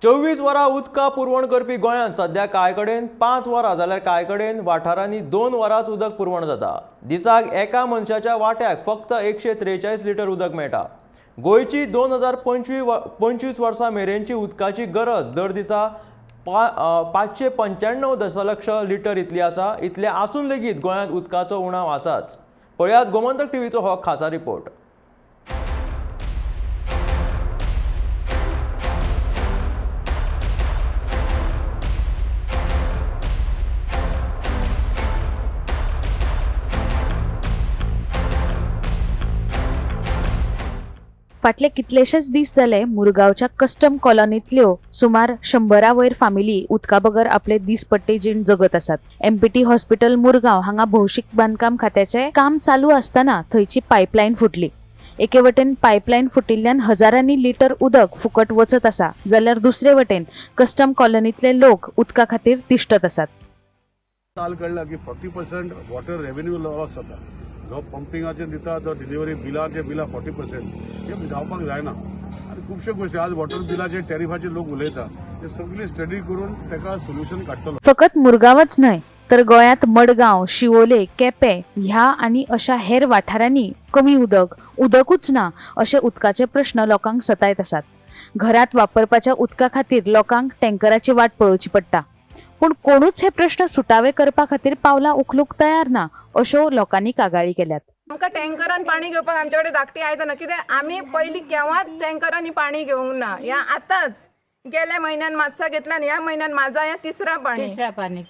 24 वरां उदका पुरवण करपी गोंयांत सध्या कांय कडेन 5 वरां जाल्यार कांय कडेन वाठारांनी 2 वरांच उदक पुरवण जाता। दिसाक एका मनशाच्या वाट्याक फक्त 143 लिटर उदक मेळटा। गोंयची 2025 वर्सा मेरेनची उदकाची गरज दर दिसा 595 दशलक्ष लिटर इतली आसा। इतले आसून लेगीत गोंयांत उदकाचो उणाव आसाच। पळयात गोमंतक टीव्हीचो हो खासा रिपोर्ट। फाटले कितलेशेच दीस जाले मुरगांवच्या कस्टम कॉलनींतल्यो सुमार 100 वयर फामिली उदका बगर आपले दिसपट्टे जीण जगत आसात। एमपीटी हॉस्पिटल मुरगांव हांगा भौशीक बांदकाम खात्याचे काम चालू आसतना थंयची पायपलायन फुटली। एके वटेन पायपलायन फुटिल्ल्यान हजारांनी लिटर उदक फुकट वचत आसा, जाल्यार दुसरे वटेन कस्टम कॉलनींतले लोक उदका खातीर तिश्टत आसात। काल कळला की 40% वॉटर रेव्हेन्यू लॉस जाता। जो पंपिंगाचे दिता तो डिलिव्हरी बिलाचे बिला 40% हे जावपाक जायना। आनी खुबश्यो गोष्टी आज वॉटर बिलाचे टॅरिफाचे लोक उलयता ते सगळी स्टडी करून ताका सोल्युशन काडटलो। फकत मुरगांवच न्हय तर गोंयांत मडगांव, शिवोले, केपे ह्या आनी अशा हेर वाठारांनी कमी उदकूच ना अशे उदकाचे प्रश्न लोकांक सतायत आसात। घरात वापरपाच्या उदका खातीर लोकांक टँकराची वाट पळोवची पडटा, पूण कोणूच हे प्रश्न सुटावे करपा खातीर पावलां उखलूंक तयार ना अशो लोकांनी कागाळी केल्यात। आमकां टँकरान पाणी घेवपाक आमचे कडेन धाकटी आयज ना, कित्याक आमी पयलीं केव्हाच टँकरांनी पाणी घेवंक ना। ह्या आतांच गेल्या म्हयन्यान मात्सा घेतला आनी ह्या म्हयन्यान माझा ह्या तिसरा पाणी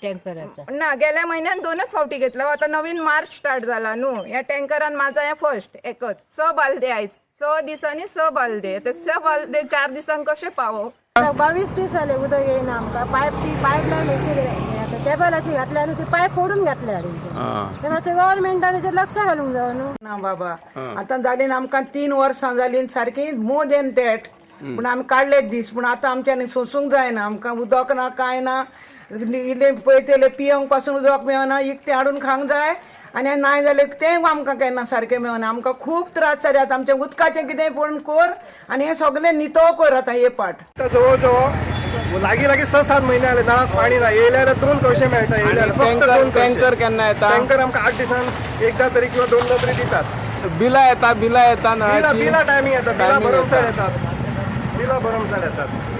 टँकराचा ना। गेल्या म्हयन्यान 2च फावटी घेतला, आता नवीन मार्च स्टार्ट जाला न्हू। ह्या टँकरान माझा ह्या फर्स्ट एकच 6 बालदे आयज 6 दिसांनी 6 बालदे, ते 6 बालदे 4 दिसांक कशें पावो। 22 दीस जाले उदक येयना आमकां। पायपलायन अशी केबलाची घातल्या न्हू, ती पायप फोडून घातल्या ते मातशें गव्हर्नमेंटान लक्ष घालूंक जाय न्हू। ना बाबा, आतां जाली आमकां 3 वर्सां जाली सारकी मोर देन दॅट, पूण आमी काडले दीस, पूण आतां आमच्यांनी सोंसूंक जायना। आमकां उदक ना, कांय ना, इल्ले पळयतले पियेवंक पासून उदक मेळना, इकतें हाडून खावंक जाय आनी नाय जाल्यार तें आमकां केन्ना सारकें मेळना। आमकां खूब त्रास जाले। आतां आमचें उदकाचें कितें पळोवन कर आनी हें सगळें नितळ कर आतां हे पाट। जवळ जवळ लागीं 6-7 महिने जाले नळाक पाणी ना। येयल्यार 2 पैसे मेळटा। टँकर केन्ना येता? टँकर आमकां 8 दिसान एकदा तरी किंवा 2दा तरी दितात। बिलां येता नळाची। बिला टायमींग येतात, बिला भरमसार येतात, बिला भरमसार येतात।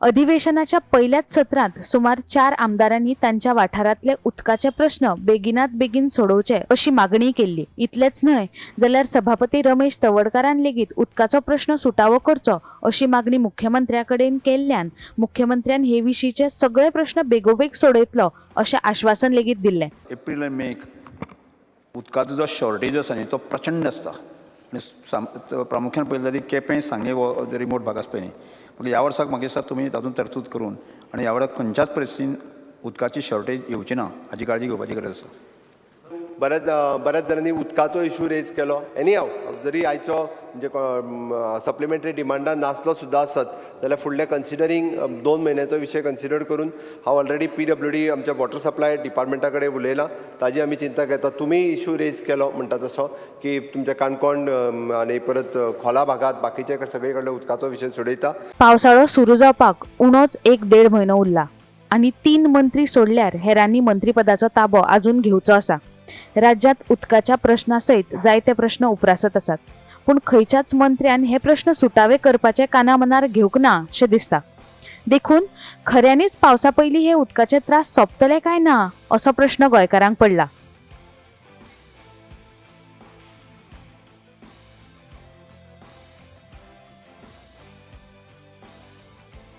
अधिवेशनाच्या पहिल्याच सत्रात सुमार 4 आमदारांनी तांच्या वाठारातले उदकाचे प्रश्न बेगिनात बेगीन सोडवचे अशी मागणी केली। इतलेच न्हय जाल्यार सभापती रमेश तवडकारान लेगीत उदकाचो प्रश्न सुटावो करचो अशी मागणी मुख्यमंत्र्याकडेन केल्ल्यान मुख्यमंत्र्यान हे विशींचे सगळे प्रश्न बेगोबेग सोडयतलो अशें आश्वासन लेगीत दिल्लें। एप्रील आनी मेक उदकाचो जो शॉर्टेज आसा न्ही तो प्रचंड आसता। प्रामुख्यान पळयलें जाल्यार केपें सांगे हो जो रिमोट भाग आसा पळय न्ही, म्हणजे ह्या वर्साक म्हाका दिसता तुमी तातूंत तरतूद करून आनी ह्या वर्साक खंयच्याच परिस्थितीन उदकाची शॉर्टेज येवची ना हाची काळजी घेवपाची गरज आसा। बऱ्याच जाणांनी उदकाचो इशू रेज केलो। एनी हांव जरी आयचो म्हणजे सप्लिमेंटरी डिमांडान नासलो सुद्दां आसत जाल्यार फुडले कन्सिडरींग 2 म्हयन्याचो विशय कन्सिडर करून हांव ऑलरेडी PWD आमच्या वॉटर सप्लाय डिपार्टमेंटा कडेन उलयलां, ताजी आमी चिंता घेता। तुमी इशू रेज केलो म्हणटा तसो की तुमच्या काणकोण आनी परत खोला भागात बाकीचे सगळे कडले उदकाचो विशय सोडयता। पावसाळो सुरू जावपाक उणोच 1-1.5 म्हयनो उरला आनी 3 मंत्री सोडल्यार हेरांनी मंत्रीपदाचो ताबो आजून घेवचो आसा। राज्यात उदकाच्या प्रश्नासयत जायते प्रश्न उप्रासत आसात, पूण खंयच्याच मंत्र्यान हे प्रश्न सुटावे करपाचे कानामनार घेवंक ना अशें दिसता। देखून खऱ्यांनीच पावसा पयलीं हे उदकाचे त्रास सोंपतले काय ना असो प्रश्न गोंयकारांक पडला।